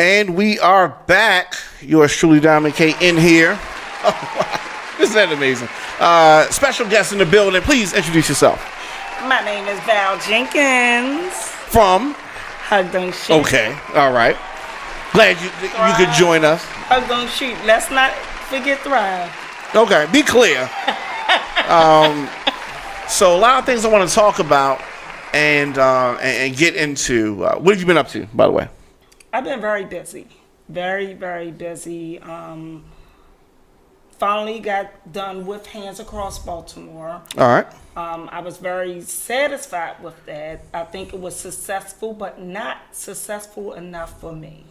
And we are back. Yours truly, Diamond K, in here. Oh, wow. Isn't that amazing? Special guest in the building. Please introduce yourself. My name is Val Jenkins. From? Hug Don't Shoot. Okay, all right. Glad you could join us. Hug Don't Shoot. Let's not forget Thrive. Okay, be clear. So a lot of things I want to talk about and get into. What have you been up to, by the way? I've been very busy. Very, very busy. Finally got done with Hands Across Baltimore. All right. I was very satisfied with that. I think it was successful, but not successful enough for me.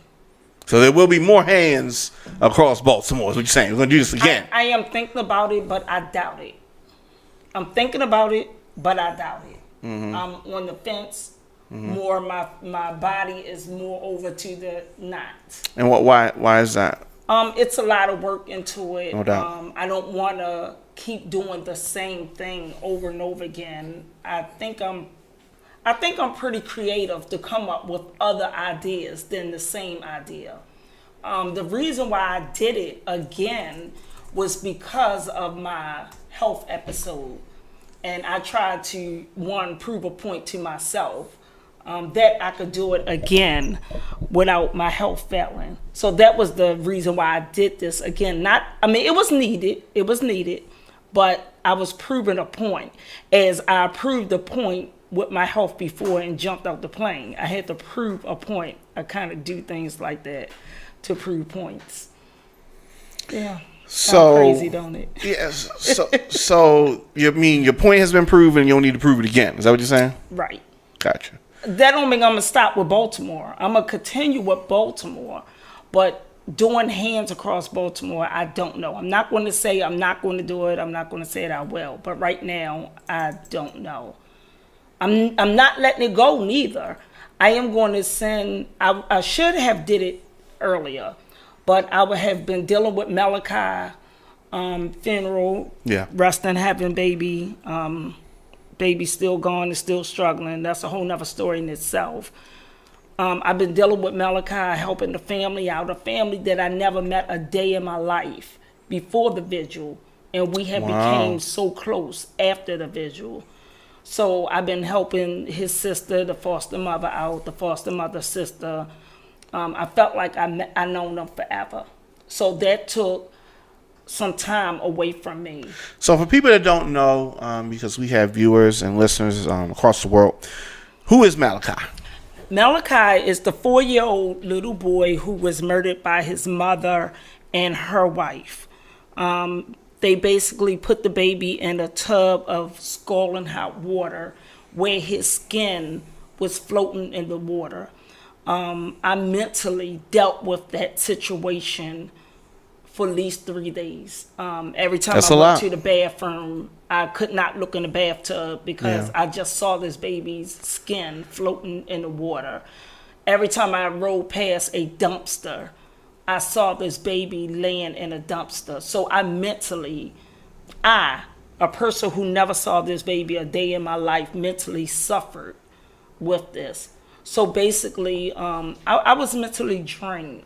So there will be more Hands Across Baltimore, is what you're saying. We're going to do this again. I am thinking about it, but I doubt it. I'm thinking about it, but I doubt it. Mm-hmm. I'm on the fence. Mm-hmm. More, my body is more over to the not. And why is that? It's a lot of work into it. No doubt. I don't want to keep doing the same thing over and over again. I think I'm pretty creative to come up with other ideas than the same idea. The reason why I did it again was because of my health episode. And I tried to, prove a point to myself that I could do it again without my health failing. So that was the reason why I did this again. It was needed, but I was proving a point. As I proved a point with my health before and jumped out the plane, I had to prove a point. I kind of do things like that to prove points. Yeah. So crazy, don't it? Yes. So you mean your point has been proven, you don't need to prove it again. Is that what you're saying? Right. Gotcha. That don't mean I'm gonna stop with Baltimore. I'm gonna continue with Baltimore, but doing Hands Across Baltimore, I don't know. I'm not going to say I'm not going to do it. I'm not going to say that I will. But right now, I don't know. I'm not letting it go neither. I am going to send. I should have did it earlier, but I would have been dealing with Malachi funeral. Yeah. Rest in heaven, baby. Baby's still gone and still struggling. That's a whole nother story in itself. I've been dealing with Malachi, helping the family out, a family that I never met a day in my life before the vigil, and we have became so close after the vigil. So I've been helping his sister, the foster mother out, the foster mother's sister. I felt like I known them forever. So that took some time away from me. So for people that don't know, because we have viewers and listeners across the world, who is Malachi? Malachi is the 4-year-old little boy who was murdered by his mother and her wife. They basically put the baby in a tub of scalding hot water where his skin was floating in the water. I mentally dealt with that situation for at least 3 days. Every time I went to the bathroom, I could not look in the bathtub because I just saw this baby's skin floating in the water. Every time I rode past a dumpster, I saw this baby laying in a dumpster. So I mentally, a person who never saw this baby a day in my life, mentally suffered with this. So basically, I was mentally drained.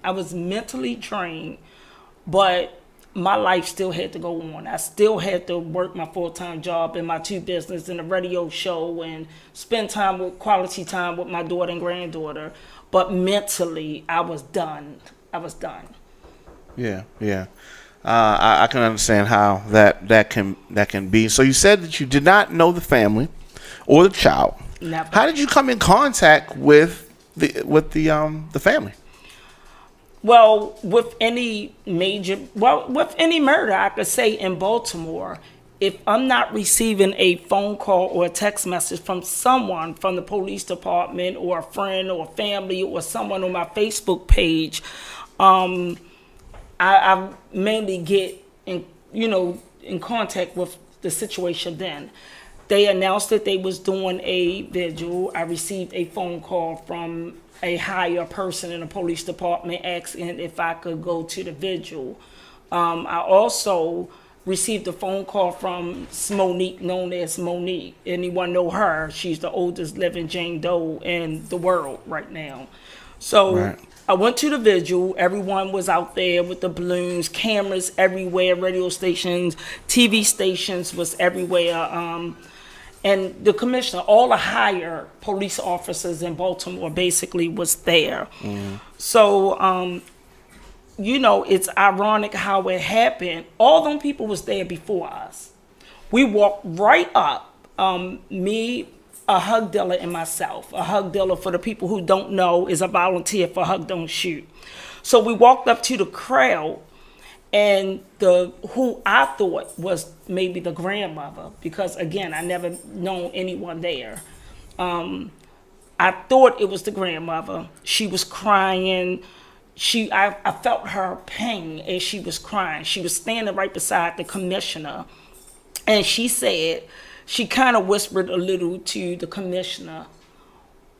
But my life still had to go on. I still had to work my full-time job and my 2 businesses and a radio show and spend quality time with my daughter and granddaughter. But mentally, I was done. Yeah. I can understand how that can be. So you said that you did not know the family or the child. Never. How did you come in contact with the family? Well, with any murder, I could say in Baltimore, if I'm not receiving a phone call or a text message from someone from the police department or a friend or a family or someone on my Facebook page, I mainly get in contact with the situation then. They announced that they was doing a vigil. I received a phone call from a higher person in the police department asking if I could go to the vigil. I also received a phone call from Monique, known as Monique. Anyone know her? She's the oldest living Jane Doe in the world right now. So I went to the vigil. Everyone was out there with the balloons, cameras everywhere, radio stations, TV stations was everywhere. And the commissioner, all the higher police officers in Baltimore basically was there. So, it's ironic how it happened. All them people was there before us. We walked right up, me, a hug dealer, and myself. A hug dealer, for the people who don't know, is a volunteer for Hug Don't Shoot. So we walked up to the crowd, and who I thought was maybe the grandmother, because again, I never known anyone there. I thought it was the grandmother. She was crying. I felt her pain as she was crying. She was standing right beside the commissioner, and she kind of whispered a little to the commissioner,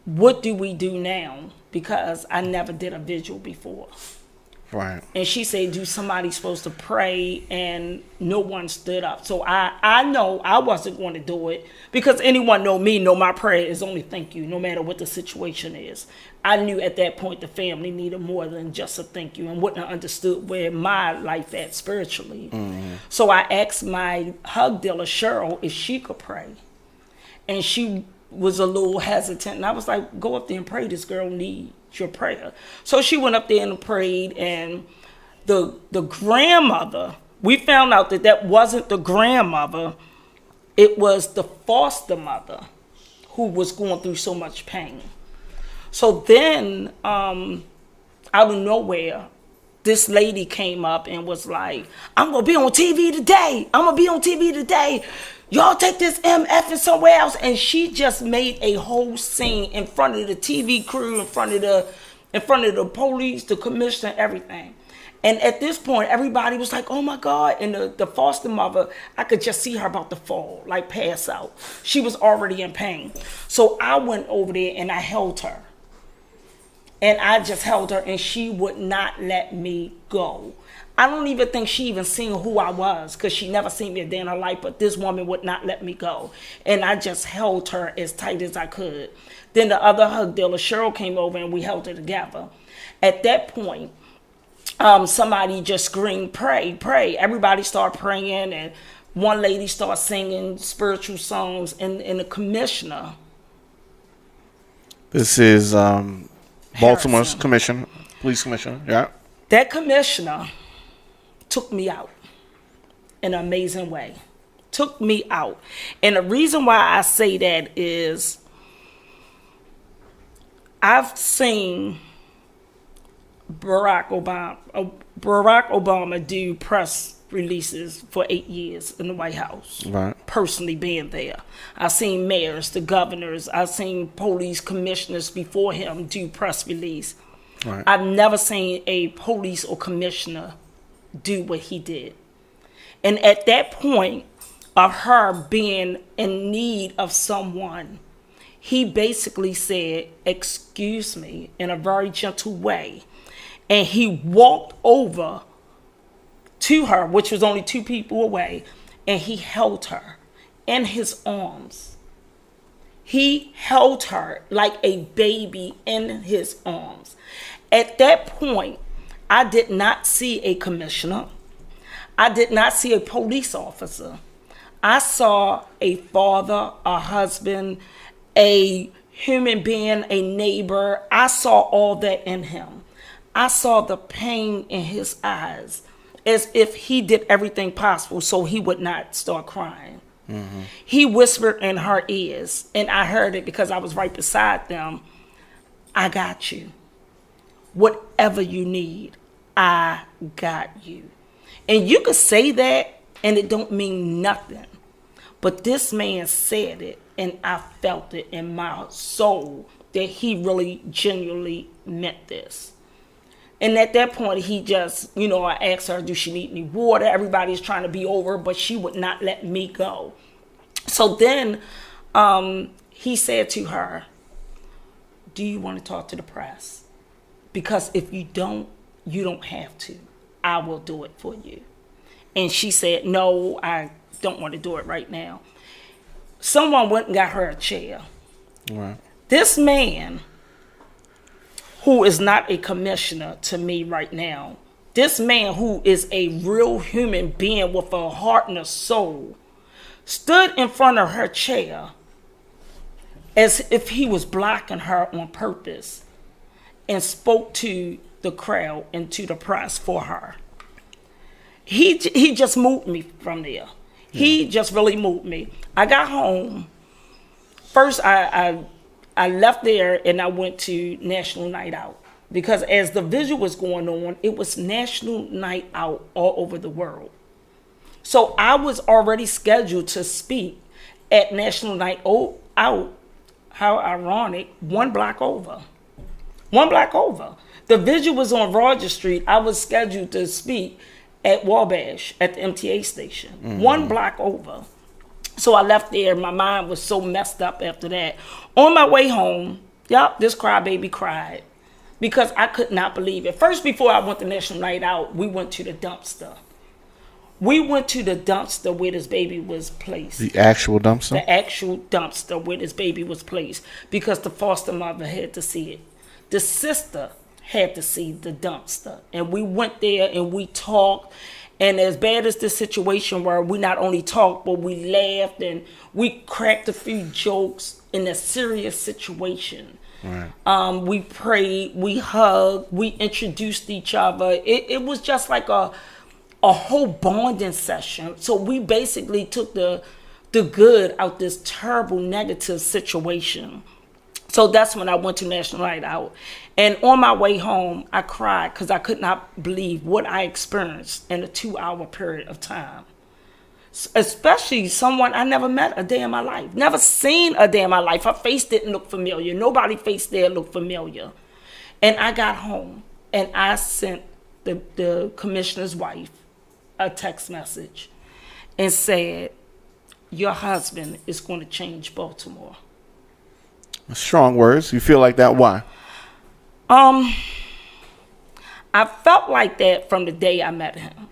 "What do we do now? Because I never did a vigil before." Right. And she said, "Do somebody supposed to pray?" And no one stood up. So I know I wasn't going to do it, because anyone know me, know my prayer is only thank you, no matter what the situation is. I knew at that point the family needed more than just a thank you, and wouldn't have understood where my life at spiritually. So I asked my hug dealer, Cheryl, if she could pray. And she was a little hesitant. And I was like, "Go up there and pray. This girl needs your prayer." So she went up there and prayed. And the grandmother, we found out that wasn't the grandmother. It was the foster mother who was going through so much pain. So then, out of nowhere, this lady came up and was like, "I'm going to be on TV today. I'm going to be on TV today. Y'all take this MF and somewhere else." And she just made a whole scene in front of the TV crew, in front of the police, the commissioner, everything. And at this point, everybody was like, "Oh my God." And the foster mother, I could just see her about to fall, like pass out. She was already in pain. So I went over there and I held her. And I just held her, and she would not let me go. I don't even think she even seen who I was, because she never seen me a day in her life, but this woman would not let me go. And I just held her as tight as I could. Then the other hug dealer, Cheryl, came over, and we held her together. At that point, somebody just screamed, "Pray, pray." Everybody started praying, and one lady started singing spiritual songs, and the commissioner. This is Baltimore's Harrison. commissioner, police commissioner, yeah. That commissioner took me out in an amazing way. Took me out. And the reason why I say that is I've seen Barack Obama do press releases for 8 years in the White House. Right. Personally being there. I've seen mayors, the governors, I've seen police commissioners before him do press release. Right. I've never seen a police or commissioner do what he did. And at that point of her being in need of someone, he basically said, "Excuse me," in a very gentle way. And he walked over to her, which was only 2 people away, and he held her in his arms. He held her like a baby in his arms. At that point, I did not see a commissioner. I did not see a police officer. I saw a father, a husband, a human being, a neighbor. I saw all that in him. I saw the pain in his eyes, as if he did everything possible so he would not start crying. He whispered in her ears, and I heard it because I was right beside them, "I got you. Whatever you need, I got you." And you could say that, and it don't mean nothing. But this man said it, and I felt it in my soul that he really genuinely meant this. And at that point, he just, I asked her, do she need any water? Everybody's trying to be over, but she would not let me go. So then he said to her, "Do you want to talk to the press? Because if you don't have to. I will do it for you." And she said, "No, I don't want to do it right now." Someone went and got her a chair. Right. This man who is not a commissioner to me right now. This man, who is a real human being with a heart and a soul, stood in front of her chair as if he was blocking her on purpose and spoke to the crowd and to the press for her. He just moved me from there. He just really moved me. I got home. First, I left there and I went to National Night Out. Because as the visual was going on, it was National Night Out all over the world. So I was already scheduled to speak at National Night Out. How ironic, one block over. One block over. The visual was on Roger Street. I was scheduled to speak at Wabash at the MTA station. Mm-hmm. One block over. So I left there. My mind was so messed up after that. On my way home, this crybaby cried because I could not believe it. First, before I went to National Night Out, we went to the dumpster. We went to the dumpster where this baby was placed. The actual dumpster? The actual dumpster where this baby was placed because the foster mother had to see it. The sister had to see the dumpster. And we went there and we talked. And as bad as this situation where we not only talked, but we laughed and we cracked a few jokes in a serious situation. Right. We prayed, we hugged, we introduced each other. It was just like a whole bonding session. So we basically took the good out this terrible negative situation. So that's when I went to National Night Out. And on my way home, I cried because I could not believe what I experienced in a 2-hour period of time. Especially someone I never met a day in my life. Never seen a day in my life. Her face didn't look familiar. Nobody's face there looked familiar. And I got home and I sent the commissioner's wife a text message and said, your husband is going to change Baltimore. Strong words. You feel like that? Why? I felt like that from the day I met him.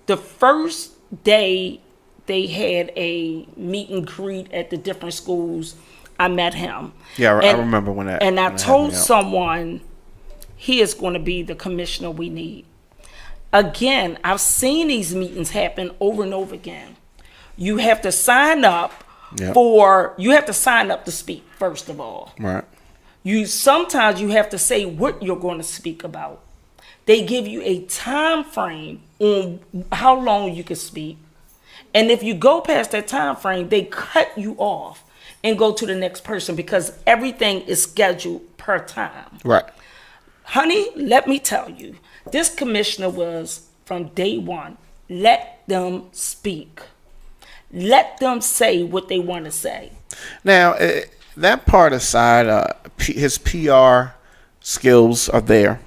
The first day they had a meet and greet at the different schools, I met him. Yeah, I remember when that. And I told someone, he is going to be the commissioner we need. Again, I've seen these meetings happen over and over again. You have to sign up to speak, first of all. Right. Sometimes you have to say what you're going to speak about. They give you a time frame on how long you can speak. And if you go past that time frame, they cut you off and go to the next person because everything is scheduled per time. Right. Honey, let me tell you, this commissioner was from day one. Let them speak. Let them say what they want to say. Now, that part aside, his PR skills are there.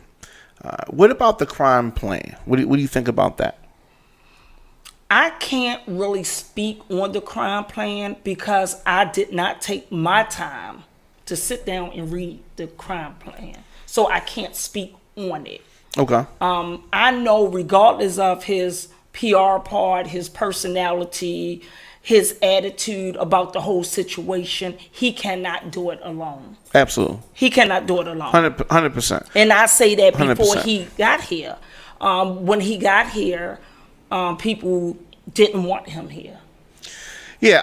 What about the crime plan? What do you think about that? I can't really speak on the crime plan because I did not take my time to sit down and read the crime plan. So I can't speak on it. Okay. I know regardless of his PR part, his personality, his attitude about the whole situation, he cannot do it alone. Absolutely. He cannot do it alone. 100%. And I say that before 100%. He got here. When he got here, people didn't want him here. Yeah,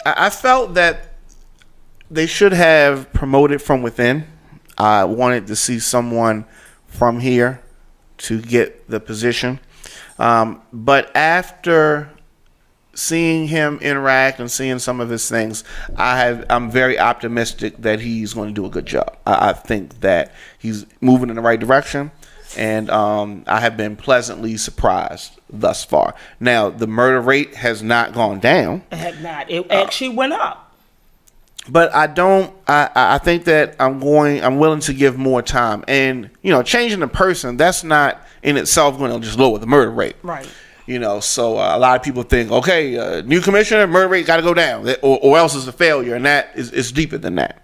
I felt that they should have promoted from within. I wanted to see someone from here to get the position. But after seeing him interact and seeing some of his things, I'm very optimistic that he's going to do a good job. I think that he's moving in the right direction, and I have been pleasantly surprised thus far. Now, the murder rate has not gone down. It had not. It actually went up. But I think that I'm willing to give more time. And, changing the person, that's not in itself going to just lower the murder rate. Right. So a lot of people think, okay, new commissioner, murder rate got to go down, or else it's a failure. And that is deeper than that.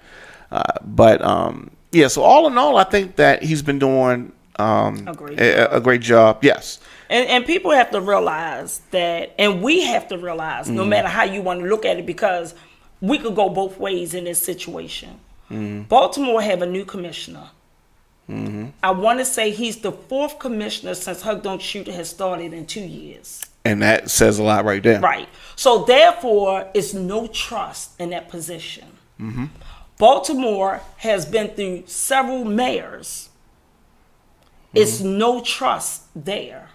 So all in all, I think that he's been doing a great job. Yes. And people have to realize that, and we have to realize, no matter how you want to look at it, because we could go both ways in this situation. Baltimore have a new commissioner. I want to say he's the 4th commissioner since Hug Don't Shoot has started in 2 years. And that says a lot right there. Right. So therefore, it's no trust in that position. Baltimore has been through several mayors. It's no trust there.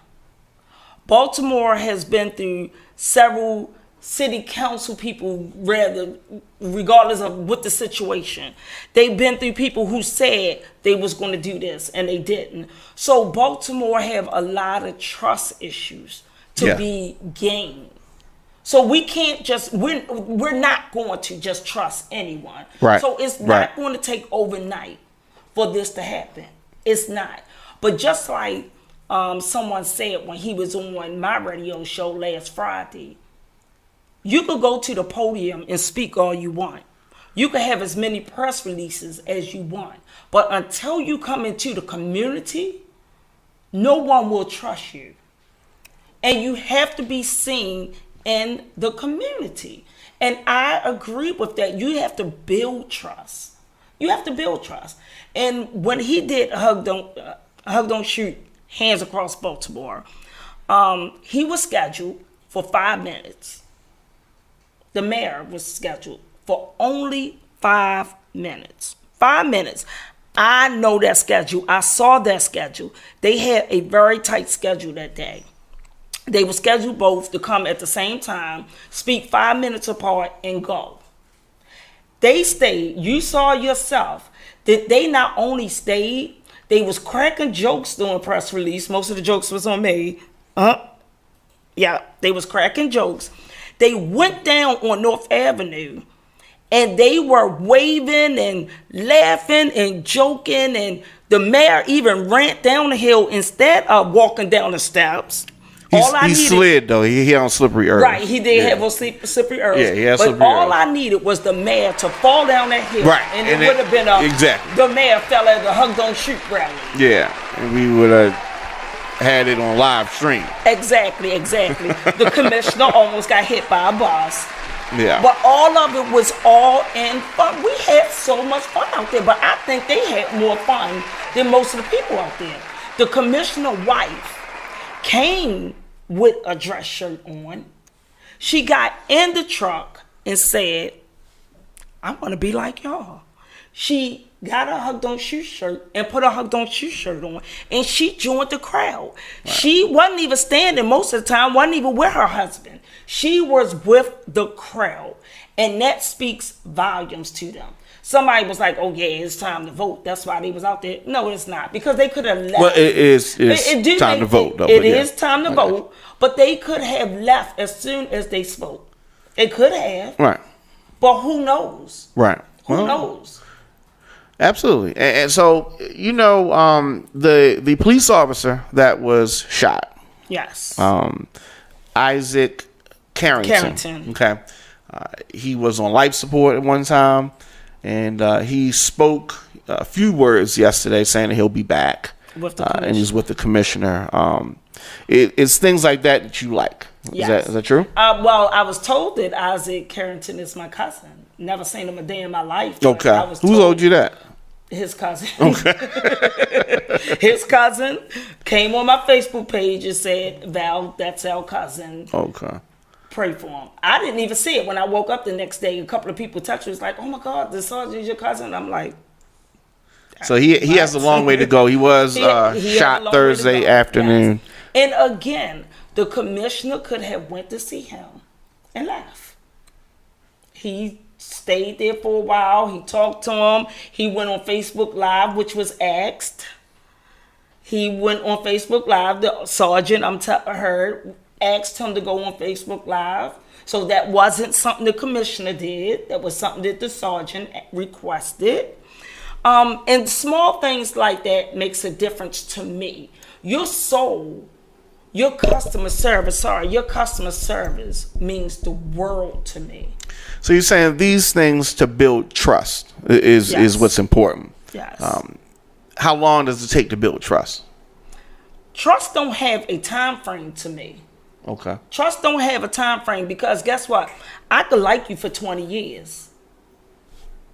Baltimore has been through several city council people, regardless of what the situation. They've been through people who said they was going to do this and they didn't. So Baltimore have a lot of trust issues to be gained. So we can't just, we're not going to just trust anyone. Right. So it's not going to take overnight for this to happen. It's not. But just like someone said when he was on my radio show last Friday, you could go to the podium and speak all you want. You can have as many press releases as you want. But until you come into the community, no one will trust you. And you have to be seen in the community. And I agree with that. You have to build trust. You have to build trust. And when he did Hug Don't Shoot, Hands Across Baltimore, he was scheduled for 5 minutes. The mayor was scheduled for only 5 minutes. 5 minutes. I know that schedule. I saw that schedule. They had a very tight schedule that day. They were scheduled both to come at the same time, speak 5 minutes apart, and go. They stayed. You saw yourself that they not only stayed, they was cracking jokes during press release. Most of the jokes was on me. Yeah, they was cracking jokes. They went down on North Avenue, and they were waving and laughing and joking, and the mayor even ran down the hill instead of walking down the steps. He slid, though. He on slippery earth. Right, he did have a slippery earth. Yeah, he had slippery earth. But all I needed was the mayor to fall down that hill. Right. And it would have been exactly. The mayor fell at the Hug Don't Shoot rally. Yeah, and we would have had it on live stream. Exactly. The commissioner almost got hit by a bus. Yeah. But all of it was all in fun. We had so much fun out there, but I think they had more fun than most of the people out there. The commissioner's wife came with a dress shirt on. She got in the truck and said, I want to be like y'all. She got a Hug Don't Shoot shirt and put a Hug Don't Shoot shirt on, and she joined the crowd. Right. She wasn't even standing most of the time, wasn't even with her husband. She was with the crowd, and that speaks volumes to them. Somebody was like, oh, yeah, it's time to vote. That's why they was out there. No, it's not, because they could have left. Well, it is time to vote, though. It is time to vote, but they could have left as soon as they spoke. It could have. Right. But who knows? Right. Who knows? Absolutely. And so, the police officer that was shot. Yes. Isaac Carrington. Okay. He was on life support at one time, and he spoke a few words yesterday saying that he'll be back. With the commissioner. And he's with the commissioner. It's things like that you like. Yes. Is that true? Well, I was told that Isaac Carrington is my cousin. Never seen him a day in my life. Okay. Who told you that? His cousin. Okay. His cousin came on my Facebook page and said, Val, that's our cousin. Okay. Pray for him. I didn't even see it. When I woke up the next day, a couple of people texted me. It's like, oh my God, the sergeant is your cousin. I'm like, so he has a long way to go. He was shot Thursday afternoon. Yes. And again, the commissioner could have went to see him and left. He stayed there for a while. He talked to him. He went on Facebook Live, which was asked. He went on Facebook Live. The sergeant, heard, asked him to go on Facebook Live. So that wasn't something the commissioner did. That was something that the sergeant requested. And small things like that makes a difference to me. Your customer service means the world to me. So you're saying these things to build trust is what's important. Yes. How long does it take to build trust? Trust don't have a time frame to me. Okay. Trust don't have a time frame because guess what? I could like you for 20 years.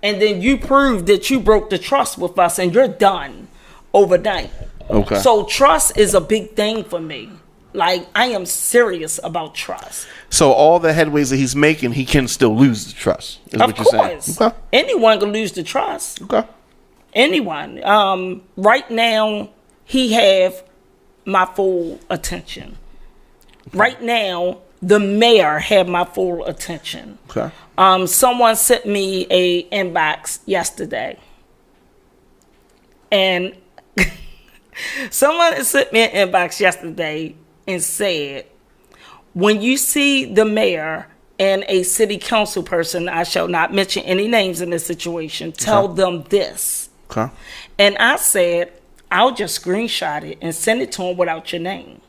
and then you prove that you broke the trust with us, and you're done overnight. Okay. So trust is a big thing for me. Like, I am serious about trust. So all the headways that he's making, he can still lose the trust. Is Of what you're saying. course. Okay. Anyone can lose the trust. Okay. Anyone. Right now, he have my full attention. Okay. Right now, the mayor have my full attention. Okay. Someone sent me a inbox yesterday. And someone sent me an inbox yesterday and said, when you see the mayor and a city council person, I shall not mention any names in this situation, tell them this. Okay. And I said, I'll just screenshot it and send it to him without your name.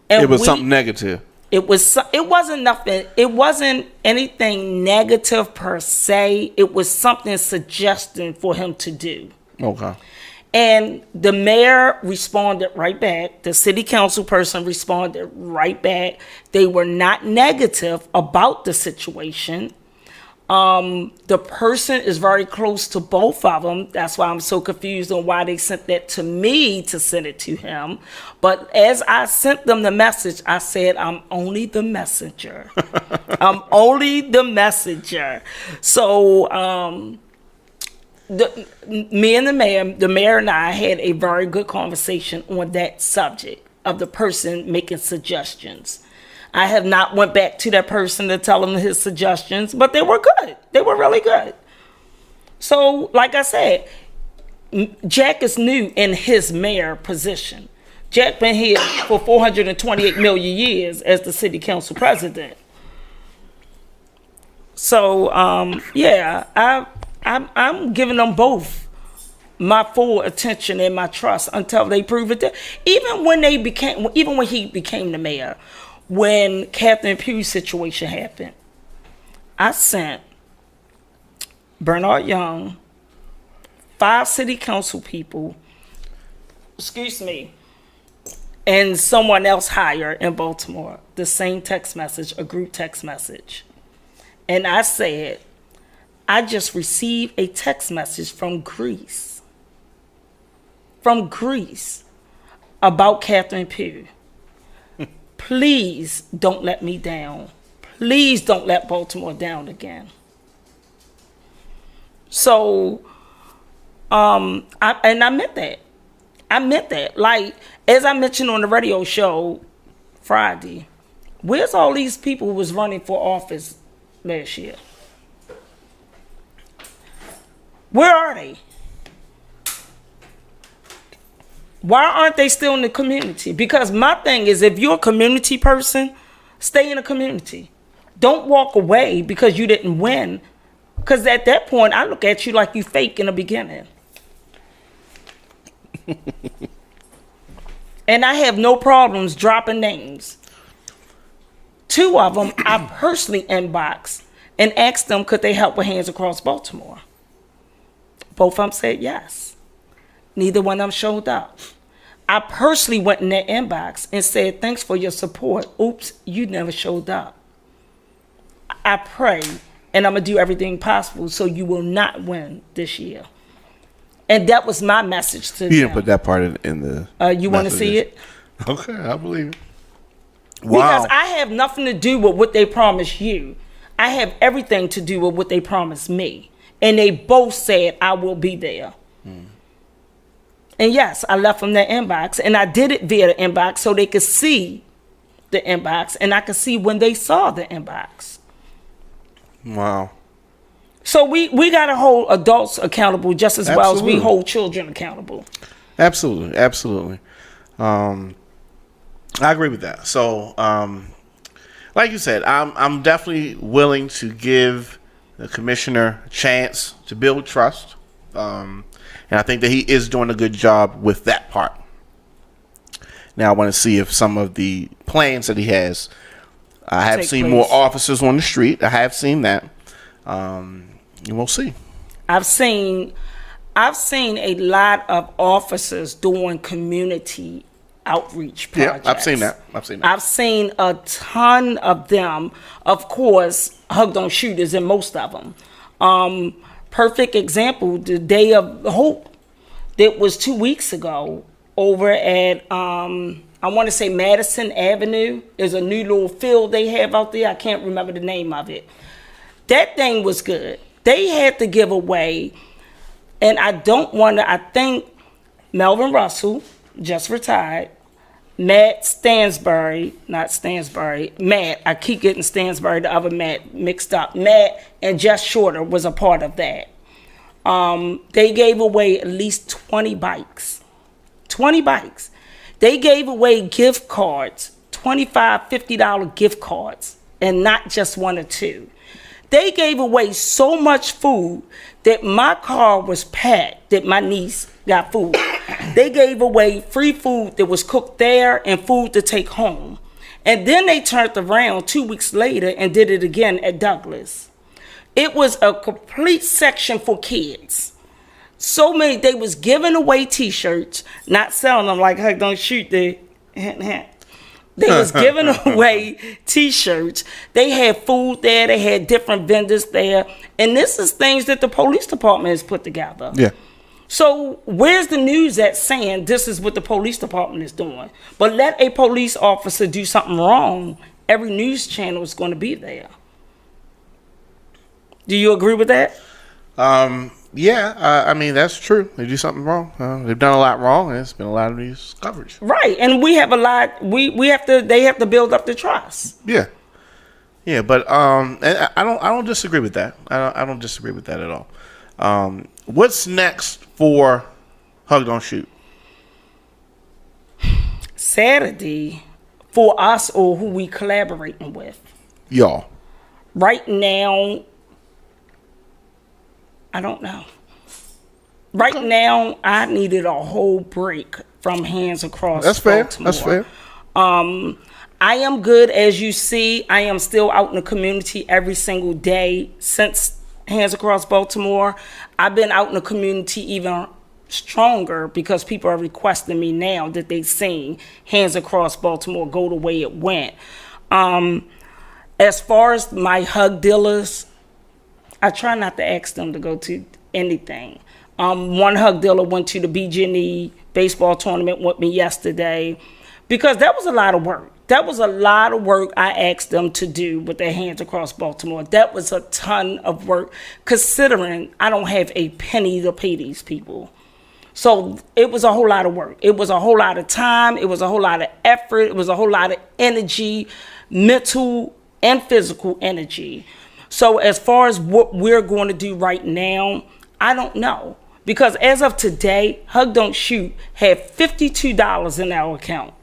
And it was something negative. It wasn't nothing. It wasn't anything negative per se. It was something suggesting for him to do. Okay. And the mayor responded right back. The city council person responded right back. They were not negative about the situation. The person is very close to both of them. That's why I'm so confused on why they sent that to me to send it to him. But as I sent them the message, I said, I'm only the messenger. I'm only the messenger. So, me and the mayor and I had a very good conversation on that subject of the person making suggestions. I have not went back to that person to tell him his suggestions, but they were good. They were really good. So, like I said, Jack is new in his mayor position. Jack been here for 428 million years as the city council president. So, I'm giving them both my full attention and my trust until they prove it. Even when he became the mayor, when Catherine Pugh's situation happened, I sent Bernard Young, 5 city council people, and someone else higher in Baltimore, the same text message, a group text message. And I said, I just received a text message from Greece, about Catherine Pugh. Please don't let me down. Please don't let Baltimore down again. So, I meant that. I meant that. Like, as I mentioned on the radio show Friday, where's all these people who was running for office last year? Where are they? Why aren't they still in the community? Because my thing is, if you're a community person, stay in the community. Don't walk away because you didn't win. Because at that point, I look at you like you fake in the beginning. And I have no problems dropping names. 2 of them, I personally inboxed and asked them, could they help with Hands Across Baltimore? Both of them said yes. Neither one of them showed up. I personally went in their inbox and said, thanks for your support. Oops, you never showed up. I pray, and I'm going to do everything possible so you will not win this year. And that was my message to them. You didn't put that part in the you want to see it? Okay, I believe it. Wow. Because I have nothing to do with what they promised you. I have everything to do with what they promised me. And they both said, I will be there. And yes, I left them their inbox. And I did it via the inbox so they could see the inbox. And I could see when they saw the inbox. Wow. So we got to hold adults accountable just as well as we hold children accountable. Absolutely. Absolutely. I agree with that. So, like you said, I'm definitely willing to give the commissioner a chance to build trust. And I think that he is doing a good job with that part. Now I want to see if some of the plans that he has, I have seen more officers on the street. I have seen that. And we'll see. I've seen a lot of officers doing community outreach projects. Yeah, I've seen that. I've seen a ton of them. Of course, Hug Don't Shoot is in most of them. perfect example, the Day of Hope that was 2 weeks ago over at, I want to say Madison Avenue. There's a new little field they have out there. I can't remember the name of it. That thing was good. They had to give away, and I think Melvin Russell, just retired, Matt, I keep getting Stansbury, the other Matt, mixed up. Matt and Jess Shorter was a part of that. They gave away at least 20 bikes. 20 bikes. They gave away gift cards, $25, $50 gift cards, and not just one or two. They gave away so much food that my car was packed, that my niece got food. They gave away free food that was cooked there and food to take home. And then they turned around 2 weeks later and did it again at Douglas. It was a complete section for kids. So many, they was giving away T-shirts, not selling them like, hey, don't shoot the They was giving away T-shirts. They had food there. They had different vendors there. And this is things that the police department has put together. Yeah. So where's the news that's saying this is what the police department is doing? But let a police officer do something wrong, every news channel is going to be there. Do you agree with that? Yeah, I mean, that's true. They do something wrong. They've done a lot wrong, and it's been a lot of news coverage. Right, and we have a lot. They have to build up the trust. Yeah, yeah, but and I don't disagree with that. I don't disagree with that at all. What's next for Hug Don't Shoot? Saturday, for us or who we collaborating with. Y'all. Right now, I don't know. Right now, I needed a whole break from Hands Across Baltimore. That's fair. I am good, as you see. I am still out in the community every single day since Hands Across Baltimore. I've been out in the community even stronger because people are requesting me now that they've seen Hands Across Baltimore go the way it went. As far as my hug dealers, I try not to ask them to go to anything. One hug dealer went to the BG&E baseball tournament with me yesterday because that was a lot of work. That was a lot of work I asked them to do with their Hands Across Baltimore. That was a ton of work considering I don't have a penny to pay these people. So it was a whole lot of work. It was a whole lot of time. It was a whole lot of effort. It was a whole lot of energy, mental and physical energy. So as far as what we're going to do right now, I don't know. Because as of today, Hug Don't Shoot had $52 in our account.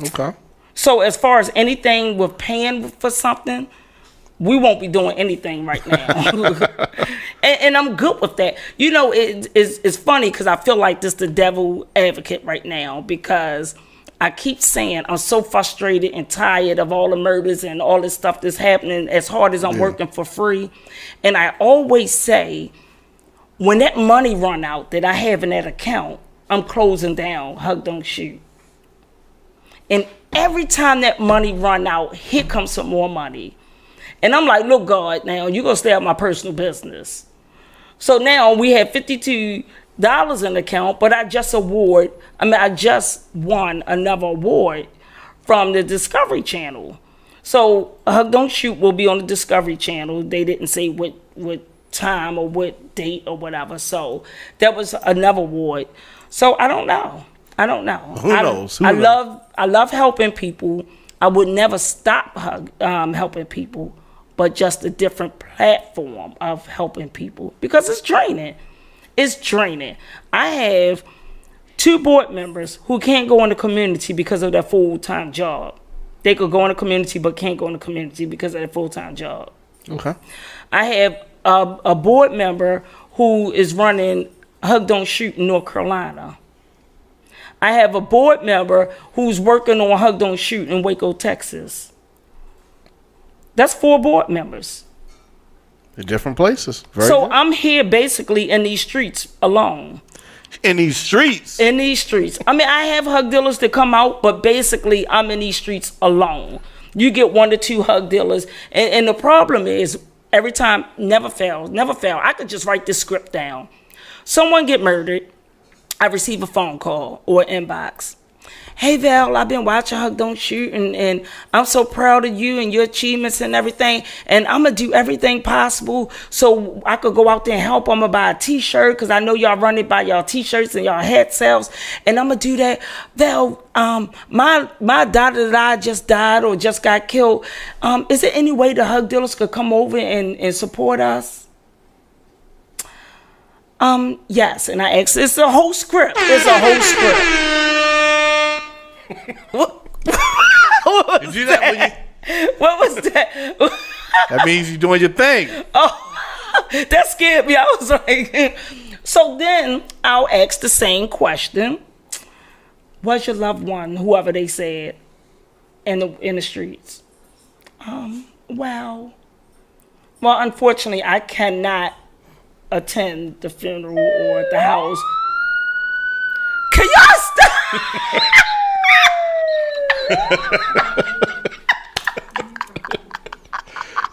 Okay. So as far as anything with paying for something, we won't be doing anything right now. and I'm good with that. You know, it's funny because I feel like this the devil advocate right now because I keep saying I'm so frustrated and tired of all the murders and all this stuff that's happening as hard as I'm working for free. And I always say, when that money run out that I have in that account, I'm closing down Hug Don't Shoot. And every time that money run out, here comes some more money. And I'm like, look, God, now you're going to stay out my personal business. So now we have $52 in the account, but I just won another award from the Discovery Channel. So Hug Don't Shoot will be on the Discovery Channel. They didn't say what time or what date or whatever. So that was another award. So I don't know. Who knows? I love helping people. I would never stop helping people, but just a different platform of helping people because it's draining. It's draining. I have 2 board members who can't go in the community because of their full-time job. They could go in the community but can't go in the community because of their full-time job. Okay. I have a board member who is running Hug Don't Shoot in North Carolina. I have a board member who's working on Hug Don't Shoot in Waco, Texas. That's 4 board members. In different places. So I'm here basically in these streets alone. In these streets? In these streets. I mean, I have hug dealers that come out, but basically I'm in these streets alone. You get 1 to 2 hug dealers. And the problem is, every time, never fails. I could just write this script down. Someone get murdered, I receive a phone call or inbox. Hey Val, I've been watching Hug Don't Shoot, and I'm so proud of you and your achievements and everything, and I'm gonna do everything possible so I could go out there and help. I'm gonna buy a t-shirt because I know y'all run it by y'all t-shirts and y'all hat sales, and I'm gonna do that. Val, my daughter just died or just got killed. Is there any way the Hug dealers could come over and support us? Yes. And I asked, it's a whole script. What was that? What was that? That means you're doing your thing. Oh, that scared me. I was like, so then I'll ask the same question. Was your loved one, whoever they said, in the streets? Well, unfortunately, I cannot attend the funeral or the house. Can y'all stop?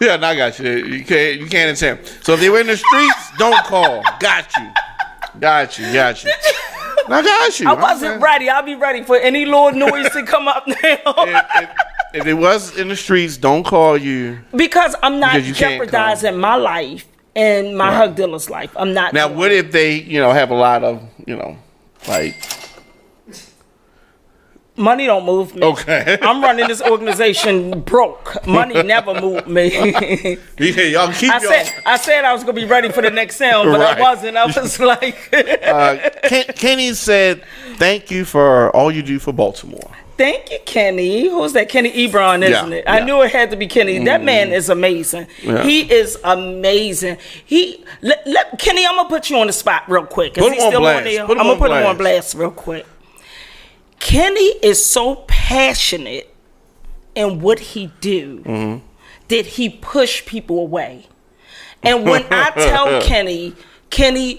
Yeah, no, I got you. You can't attend. So if they were in the streets, don't call. Got you. I got you. I wasn't ready. I'll be ready for any little noise to come up now. If it was in the streets, don't call you. Because I'm not jeopardizing my life and my Hug dealer's life. I'm not. Now, what if they, have a lot of, like... Money don't move me. Okay. I'm running this organization broke. Money never moved me. Yeah, y'all keep I said I was going to be ready for the next sound, but I wasn't. I was like... Kenny said, thank you for all you do for Baltimore. Thank you, Kenny. Who's that? Kenny Ebron, isn't it? I knew it had to be Kenny. That man is amazing. Yeah. He is amazing. Kenny, I'm going to put you on the spot real quick. Is he still on there? I'm going to put him on blast real quick. Kenny is so passionate in what he do that he push people away. And when I tell Kenny,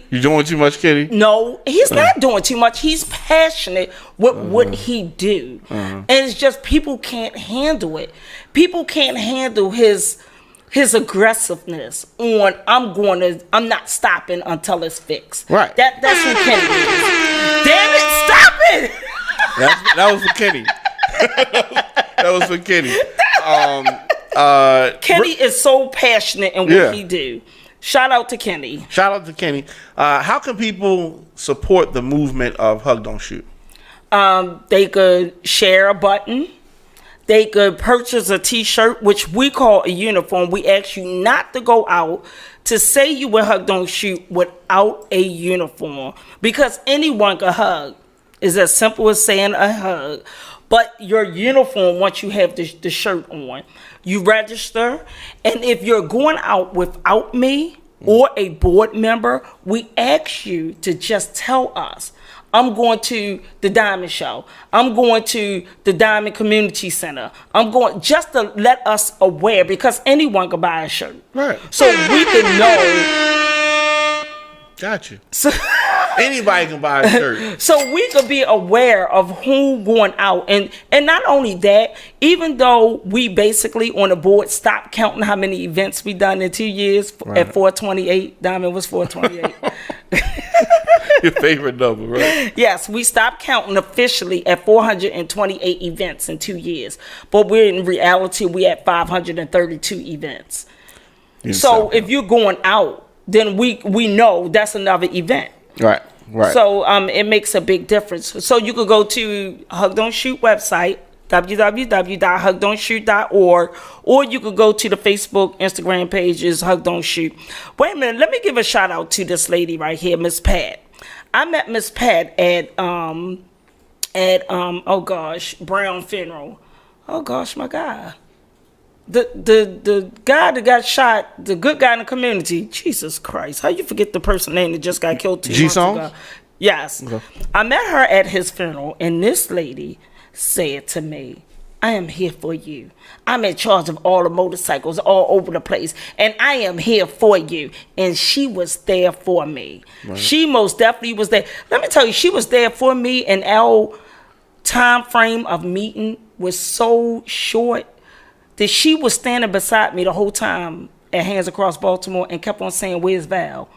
you doing too much, Kenny? No, he's not doing too much. He's passionate with what he do. And it's just people can't handle it. People can't handle his aggressiveness on I'm not stopping until it's fixed. Right. That's who Kenny is. Damn it, stop it! That was for Kenny. That was for Kenny. Kenny is so passionate in what he do. Shout out to Kenny. How can people support the movement of Hug Don't Shoot? They could share a button. They could purchase a t-shirt, which we call a uniform. We ask you not to go out to say you will Hug Don't Shoot without a uniform, because anyone can hug. It's as simple as saying a hug. But your uniform, once you have the shirt on, you register. And if you're going out without me or a board member, we ask you to just tell us, I'm going to the Diamond Show. I'm going to the Diamond Community Center. I'm going, just to let us aware, because anyone can buy a shirt. Right. So we can know. Gotcha. Anybody can buy a shirt. So we could be aware of who going out. And not only that, even though we basically on the board stopped counting how many events we done in 2 years at 428. Diamond was 428. Your favorite number, right? Yes, we stopped counting officially at 428 events in 2 years. But in reality, we at 532 events. So if you're going out, then we know that's another event. Right. So it makes a big difference. So you could go to Hug Don't Shoot website, www.hugdon'tshoot.org, or you could go to the Facebook, Instagram pages, Hug Don't Shoot. Wait a minute, let me give a shout out to this lady right here, Miss Pat. I met Miss Pat at Brown funeral. Oh gosh, my God. The guy that got shot, the good guy in the community, Jesus Christ, how you forget the person's name that just got killed 2 months ago? Yes. Okay. I met her at his funeral, and this lady said to me, I am here for you. I'm in charge of all the motorcycles all over the place, and I am here for you. And she was there for me. Right. She most definitely was there. Let me tell you, she was there for me, and our time frame of meeting was so short that she was standing beside me the whole time at Hands Across Baltimore and kept on saying, "Where's Val?"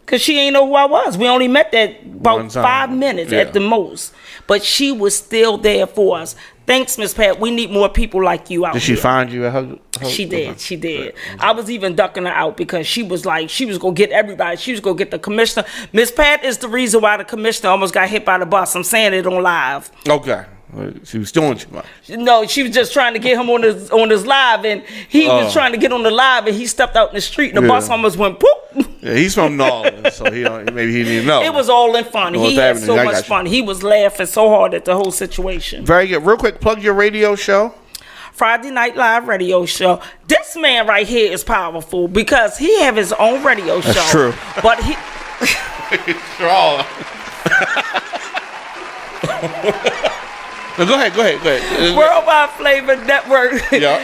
Because she ain't know who I was. We only met that about 5 minutes at the most. But she was still there for us. Thanks, Miss Pat. We need more people like you out Did she find you at Hug? She did. She did. I was even ducking her out because she was like, she was going to get everybody. She was going to get the commissioner. Miss Pat is the reason why the commissioner almost got hit by the bus. I'm saying it on live. Okay. She was doing too much. No, she was just trying to get him on his live, and he was trying to get on the live, and he stepped out in the street, and the bus almost went poop. Yeah, he's from New Orleans, so maybe he didn't know. It was all in fun. He had so much fun. He was laughing so hard at the whole situation. Very good. Real quick, plug your radio show. Friday Night Live radio show. This man right here is powerful because he have his own radio show. That's true. But he... Strong. No, go ahead. Worldwide Flavor Network. Yeah.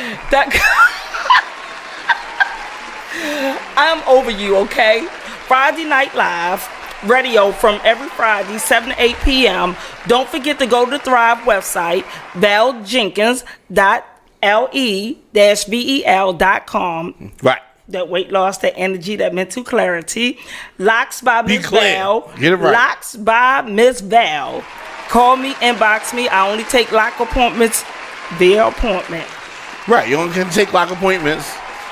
I'm over you, okay? Friday Night Live radio from every Friday, 7 to 8 p.m. Don't forget to go to the Thrive website, valjenkins.le-vel.com. Right. That weight loss, that energy, that mental clarity. Locks by Miss Val. Get it right. Locks by Miss Val. Call me, inbox me. I only take lock appointments via appointment. Right. You only can take lock appointments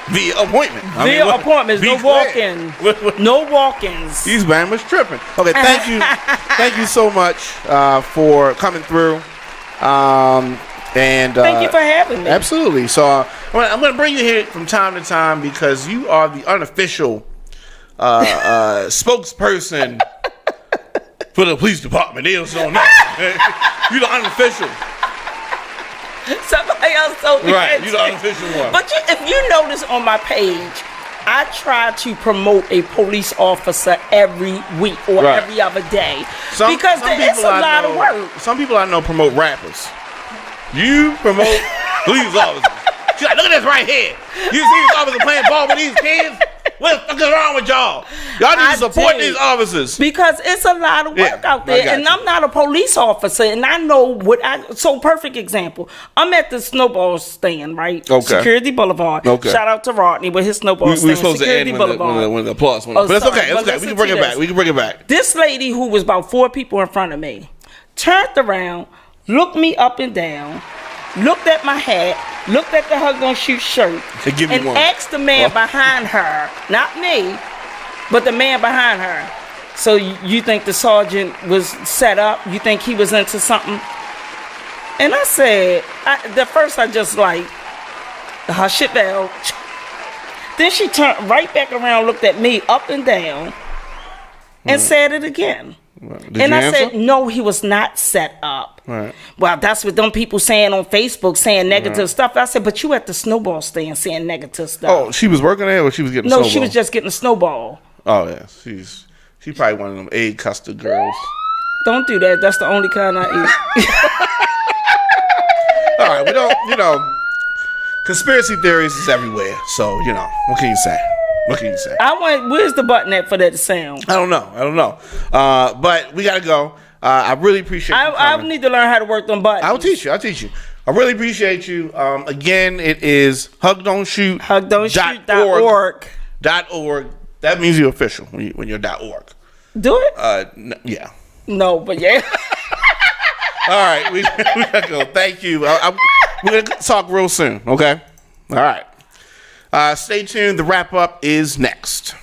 via appointment. Appointments. No walk-ins. No walk-ins. These man was tripping. Okay, thank you. Thank you so much for coming through. And thank you for having me. Absolutely. So I'm going to bring you here from time to time because you are the unofficial spokesperson for the police department. They don't know. You're the unofficial. Somebody else told me. Right, you're the unofficial one. But if you notice on my page, I try to promote a police officer every week or every other day. Because it's a lot of work. Some people I know promote rappers. You promote police officers. She's like, look at this right here. You see these officers playing ball with these kids? What the fuck is wrong with y'all? Y'all need to support these officers. Because it's a lot of work out there. And I'm not a police officer. And I know so perfect example. I'm at the snowball stand, right? Okay. Security Boulevard. Okay. Shout out to Rodney with his snowball stand. We're supposed Security to end Boulevard. when the applause went up. But it's okay. It's okay. We can bring it back. This lady who was about 4 people in front of me turned around, looked me up and down, looked at my hat, looked at the Hug Don't Shoot shirt, and asked the man behind her, not me, but the man behind her. So you think the sergeant was set up? You think he was into something? And I said, at first I just like, hush it down. Then she turned right back around, looked at me up and down, and said it again. And I said, no, he was not set up. Right. Well, that's what them people saying on Facebook, saying negative stuff. I said, but you at the snowball stand saying negative stuff. Oh, she was working there or she was getting a snowball? No, she was just getting a snowball. Oh, yeah. She probably one of them egg custard girls. Don't do that. That's the only kind I eat. All right, we don't, conspiracy theories is everywhere. So, what can you say? Where's the button at for that to sound? I don't know. But we got to go. I really appreciate you I need to learn how to work them buttons. I'll teach you. I really appreciate you. Again, it is hugdon'tshoot.org. Hugdon'tshoot.org. .org. That means you're official when you're .org. Do it? Yeah. No, but yeah. All right, we gotta go. Thank you. We're gonna talk real soon. Okay. All right. Stay tuned. The wrap up is next.